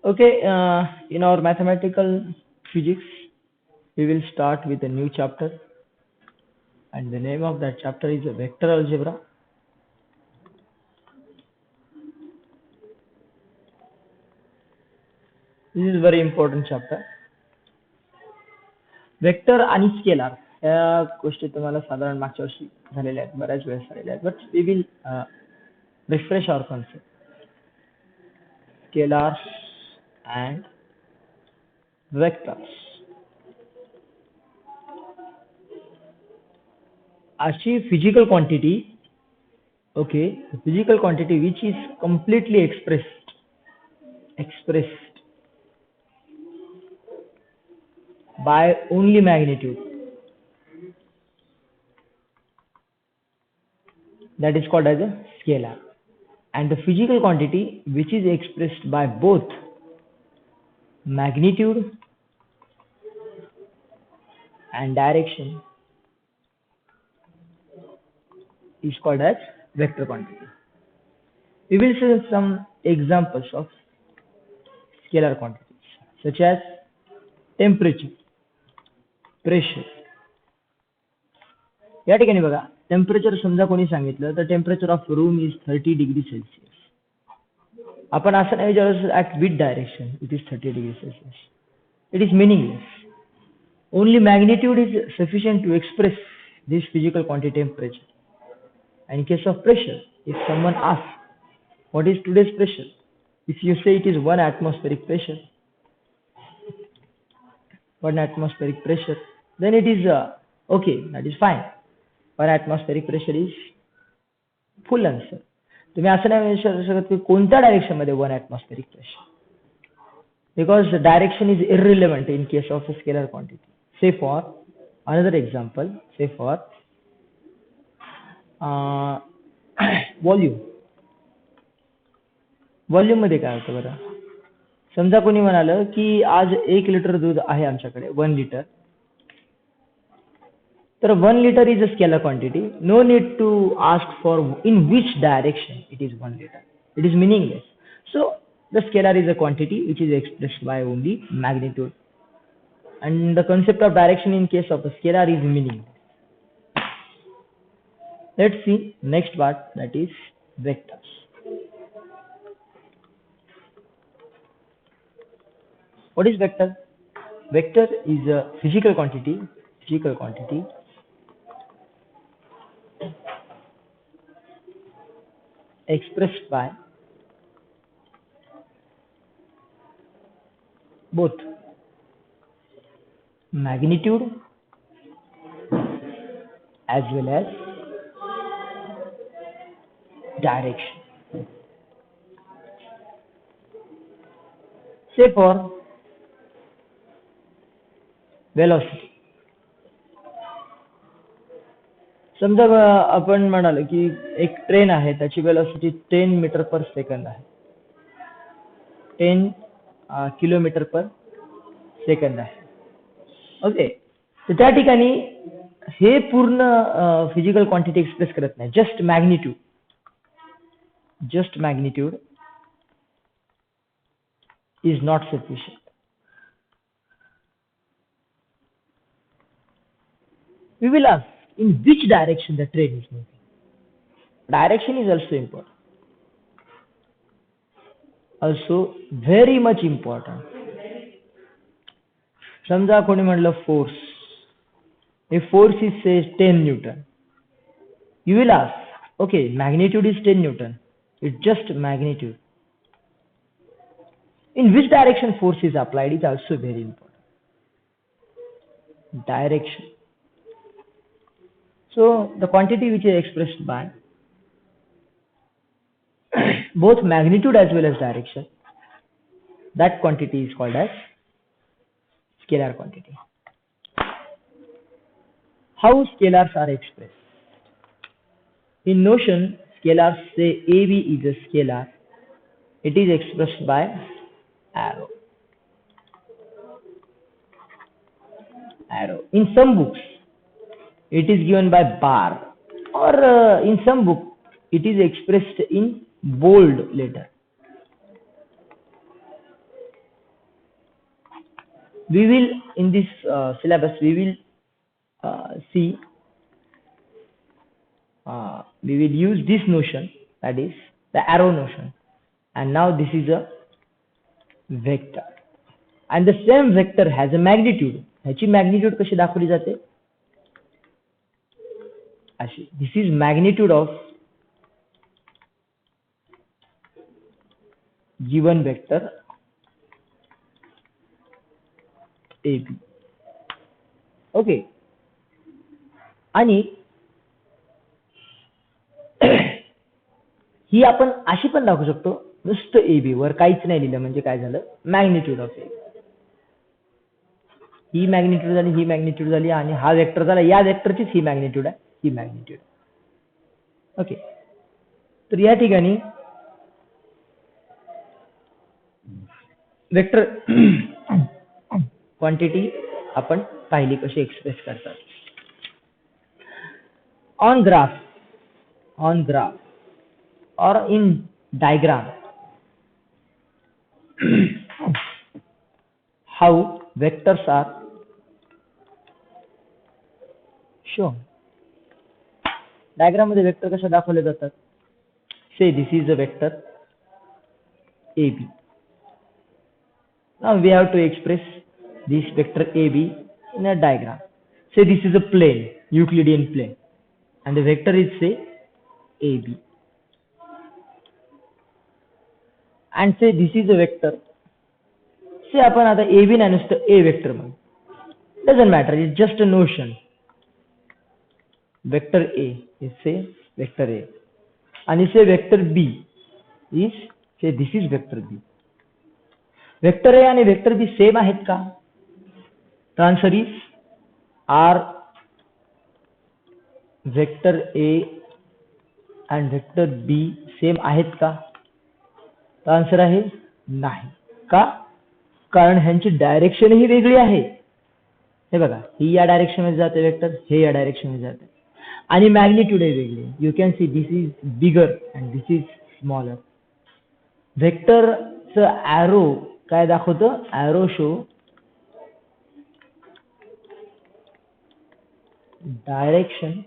Okay, in our mathematical physics, we will start with a new chapter, and the name of that chapter is vector algebra. This is very important chapter. Vector आणि scalar या गोष्टी तुम्हाला साधारण मागच्या वर्षी झालेल्या आहेत, बऱ्याच वेळेस झालेल्या आहेत, but we will refresh our concept. Scalars and vectors. अशी physical quantity, okay, physical quantity which is completely expressed by only magnitude, that is called as a scalar, and the physical quantity which is expressed by both magnitude and direction is called as vector quantity. We will see some examples of scalar quantities such as temperature, pressure. या ठिकाणी बघा, temperature समजा कोणी सांगितलं तर temperature of room is 30 degree Celsius. आपण असं नाही विचारलं at with direction it is 30 degree Celsius. It is meaningless. Only magnitude is sufficient to express this physical quantity temperature. And in case of pressure, if someone asks what is today's pressure, if you say it is 1 atmospheric pressure, then it is okay, that is fine. 1 atmospheric pressure is full answer. तुम्ही असं नाही विचारू शकत की कोणत्या direction मध्ये 1 atmospheric pressure, because the direction is irrelevant in case of a scalar quantity. Say for another example, say for volume मध्ये काय होतं बरं. समजा कोणी म्हणालं की आज 1 लिटर दूध आहे आमच्याकडे, 1 लिटर. तर 1 litre is a scalar quantity. No need to ask for in which direction it is 1 litre. It is meaningless. So the scalar is a quantity which is expressed by only magnitude, and the concept of direction in case of a scalar is meaningless. Let's see next part, that is vectors. What is vector? Vector is a physical quantity expressed by both magnitude as well as direction. Say for velocity. समजा आपण म्हणालो की एक train आहे, त्याची velocity 10 metre per second आहे, 10 kilometre per second आहे. Okay, तर त्या ठिकाणी हे पूर्ण फिजिकल क्वांटिटी एक्सप्रेस करत नाही. Just magnitude is not sufficient. We will ask in which direction the train is moving. Direction is also important. Also very much important. समजा कोणी म्हणलं force. If force is say 10 Newton, you will ask, okay, magnitude is 10 Newton. It's just magnitude. In which direction force is applied is also very important. Direction. So the quantity which is expressed by both magnitude as well as direction, that quantity is called as scalar quantity. How scalars are expressed? In notion, scalars say AB is a scalar. It is expressed by arrow. In some books, it is given by bar, or in some book it is expressed in bold letter. We will in this syllabus we will see we will use this notion, that is the arrow notion, and now this is a vector and the same vector has a magnitude. ह्याची magnitude कशी दाखवली जाते अशी. This is magnitude of given vector AB. Okay. आणि ही आपण अशी पण दाखवू शकतो नुसतं AB वर काहीच नाही लिहिलं म्हणजे काय झालं magnitude of AB. He magnitude झाली, ही मॅग्निट्यूड झाली आणि हा वेक्टर झाला, या वेक्टरचीच ही मॅग्निट्यूड आहे, ही मॅग्निट्यूड. ओके. तर या ठिकाणी वेक्टर क्वांटिटी आपण पाहिली कशी एक्सप्रेस करतात. On graph or in diagram how vectors are shown. Diagram मध्ये वेक्टर कशा दाखवले जातात. Say this is a vector AB. Now we have to express this vector AB in a diagram. Say this is a plane, Euclidean plane, and the vector is say AB. And say this is a vector. Say आपण आता AB नाही नुसतं A vector म्हणू. Doesn't matter, it's just a notion. Vector A is say vector A. And say vector B is say this is vector B. Vector A आणि vector B same आहेत का? The answer is are vector A and vector B same आहेत का? The answer आहे नाही. का? कारण ह्यांची डायरेक्शन ही वेगळी आहे. हे बघा, ही या डायरेक्शन मध्ये जाते वेक्टर, हे या डायरेक्शन मध्ये जाते आणि मॅग्निट्यूड आहे वेगळी. You can see this is bigger and this is smaller. वेक्टरचं ॲरो काय दाखवतं? Arrow show direction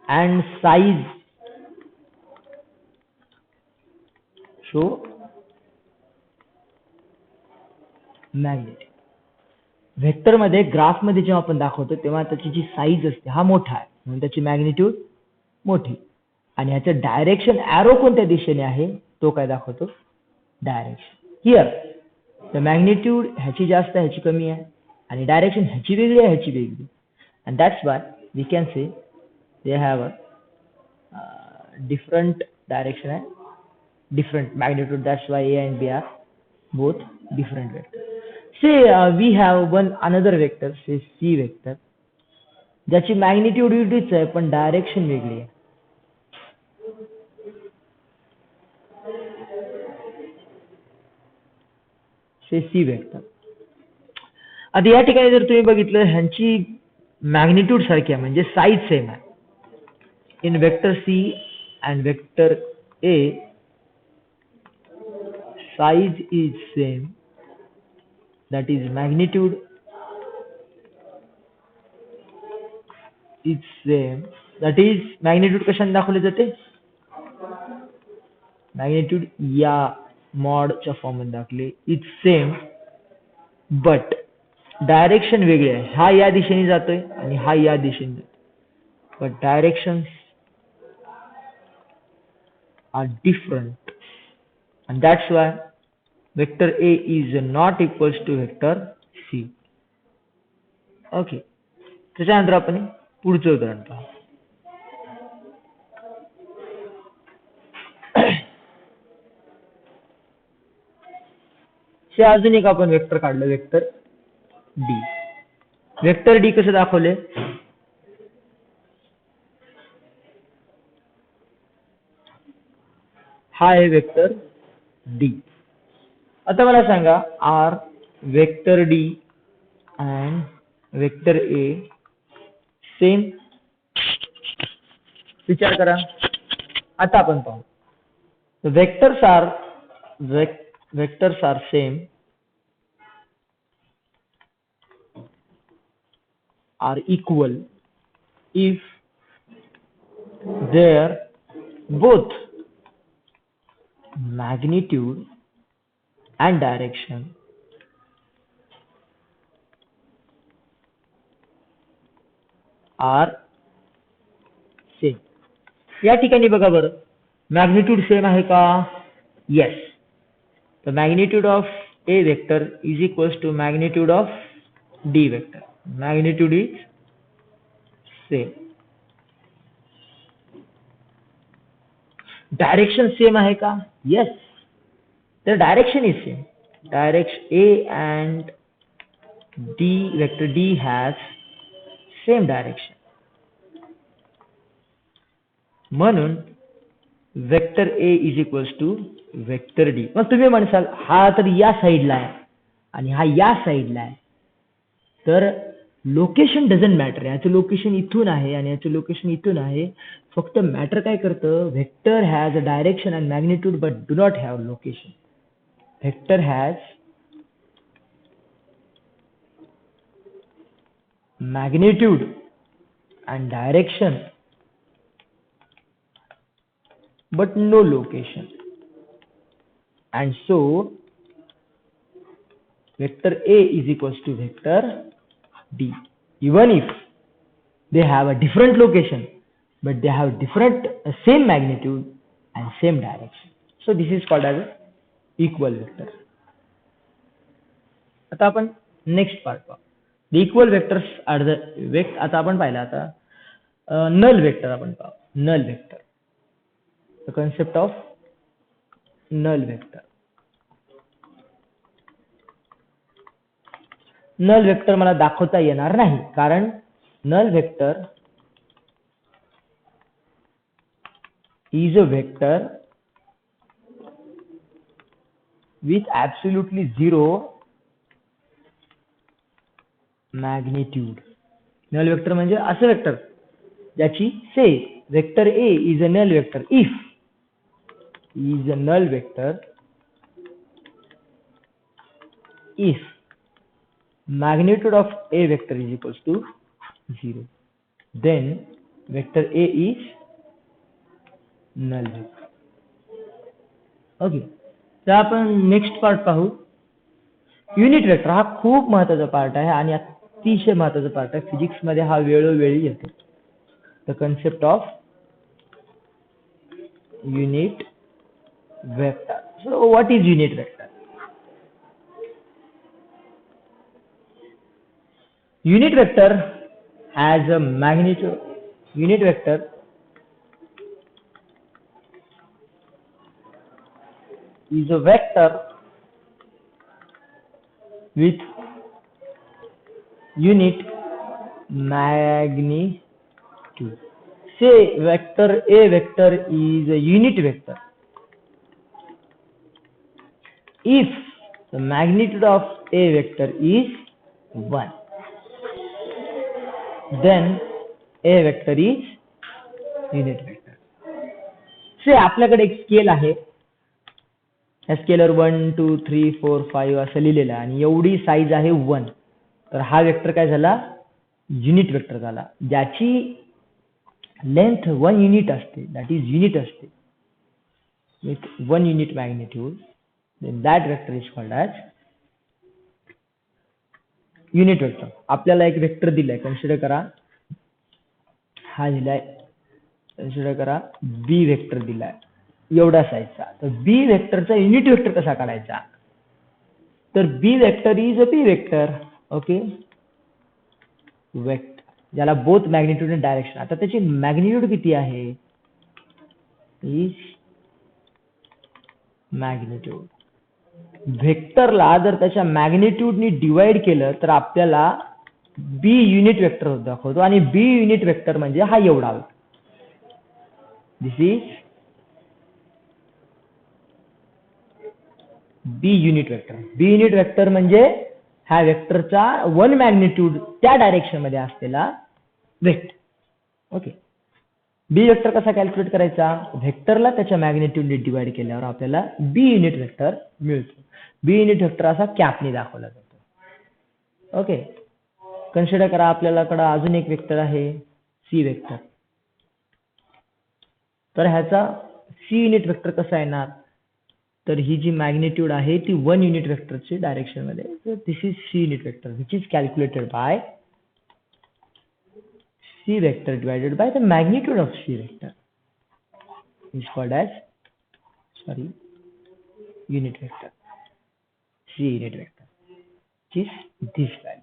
and size show magnet. Vector मध्ये ग्राफ मध्ये जेव्हा आपण दाखवतो तेव्हा त्याची जी साईज असते हा मोठा आहे म्हणून त्याची मॅग्निट्यूड मोठी आणि ह्याचं डायरेक्शन ॲरो कोणत्या दिशेने आहे तो काय दाखवतो? डायरेक्शन. हिअर द मॅग्निट्यूड ह्याची जास्त आहे, ह्याची कमी आहे आणि डायरेक्शन ह्याची वेगळी आहे, ह्याची वेगळी. And that's why we can say they have a different direction आहे, different magnitude. That's why A and B are both different vectors. Say we have another vector, say C vector, ज्याची magnitude युनिटच आहे पण direction वेगळी आहे. say C vector. आता या ठिकाणी जर तुम्ही बघितलं ह्यांची मॅग्निट्यूड सारखी आहे म्हणजे साईज सेम आहे. इन vector C and vector A size is same, that is magnitude is same, that is magnitude कशाने दाखवले जाते? magnitude या मॉडच्या फॉर्म मध्ये दाखवले. इट्स सेम बट डायरेक्शन वेगळी आहे. हा या दिशेने जातोय आणि हा या दिशेने जातोय but directions are different and that's why vector A is not equals to vector C. Okay. त्याच्यानंतर आपण पुढचं उदाहरण पाहू. अजून एक आपण वेक्टर काढलं, वेक्टर D. वेक्टर D कसं दाखवले? हा आहे वेक्टर D. आता मला सांगा are vector D and vector A same? विचार करा. आता आपण पाहू The vectors are same, are equal if their both magnitude and direction are same. या ठिकाणी बघा बरं, मॅग्निट्यूड सेम आहे का? Yes. The magnitude of A vector is equals to magnitude of D vector. Magnitude is same. Direction same आहे का? Yes. The direction is same. Direction A and D vector D has same direction. म्हणून vector A is equals to vector D. मग तुम्ही म्हणसाल हा तर या साईडला आहे आणि हा या साईडला आहे, तर लोकेशन डझंट मॅटर. याचं लोकेशन इथून आहे आणि याचं लोकेशन इथून आहे. फक्त मॅटर काय करतं, vector has a direction and magnitude but do not have location. Vector has magnitude and direction but no location, and so vector A is equals to vector D, even if they have a different location but they have different same magnitude and same direction. So this is called as equal vector. आता आपण next part पाहू. The equal vectors are the आता आपण पाहिला आता null vector आपण पाहू. null vector, the concept of null vector. null vector मला दाखवता येणार नाही, कारण null vector is a vector with absolutely zero magnitude. null vector म्हणजे असं वेक्टर ज्याची से vector A is a null vector if is a null vector if magnitude of A vector is equals to 0, then vector A is null vector. Okay, तर आपण next part पाहू. Unit vector हा खूप महत्त्वाचा part आहे आणि अतिशय महत्त्वाचा पार्ट आहे. फिजिक्स मध्ये हा वेळोवेळी येतो. The concept of unit vector. So what is unit vector? Unit vector has a magnitude. Unit vector is a vector with unit magnitude. Say vector A vector is a unit vector if the magnitude of A vector is 1, then A vector is unit vector. Say आपल्याकडे एक scale आहे, या स्केलवर 1 2 3 4 5 असं लिहिलेलं आहे आणि एवढी साईज आहे 1, तर हा वेक्टर काय झाला, युनिट वेक्टर झाला, ज्याची लेंथ 1 युनिट असते, दॅट इज युनिट असते, with 1 unit magnitude. then that vector is called as unit vector. आपल्याला एक वेक्टर दिलाय, कन्सिडर करा हा दिलाय, कन्सिडर करा बी वेक्टर दिलाय एवढा साईजचा. तर बी वेक्टरचा युनिट वेक्टर कसा काढायचा, तर B vector is a B vector. Okay, vector ज्याला बोथ मॅग्निट्यूड आणि डायरेक्शन. आता त्याची मॅग्निट्यूड किती आहे, इज मॅग्निट्यूड. व्हेक्टरला जर त्याच्या मॅग्निट्यूडनी डिवाइड केलं तर आपल्याला बी युनिट वेक्टर दाखवतो आणि बी युनिट वेक्टर म्हणजे हा एवढा. This is B unit vector. B unit vector म्हणजे ह्या वेक्टरचा 1 मॅग्निट्यूड त्या डायरेक्शन मध्ये असलेला वेक्टर. ओके, बी वेक्टर कसा कॅल्क्युलेट करायचा? व्हेक्टरला त्याच्या मॅग्निट्यूडने डिवाइड केल्यावर आपल्याला बी युनिट वेक्टर मिळतो. बी युनिट वेक्टर असा कॅपने दाखवला जातो. ओके, कन्सिडर करा आपल्याकडे अजून एक वेक्टर आहे सी वेक्टर. तर ह्याचा सी युनिट वेक्टर कसा येणार? तर ही जी मॅग्निट्यूड आहे ती 1 युनिट वेक्टरची डायरेक्शन मध्ये. तर this is C unit vector which is calculated by C vector divided by the magnitude of C vector is called as unit vector. C unit vector which is this value.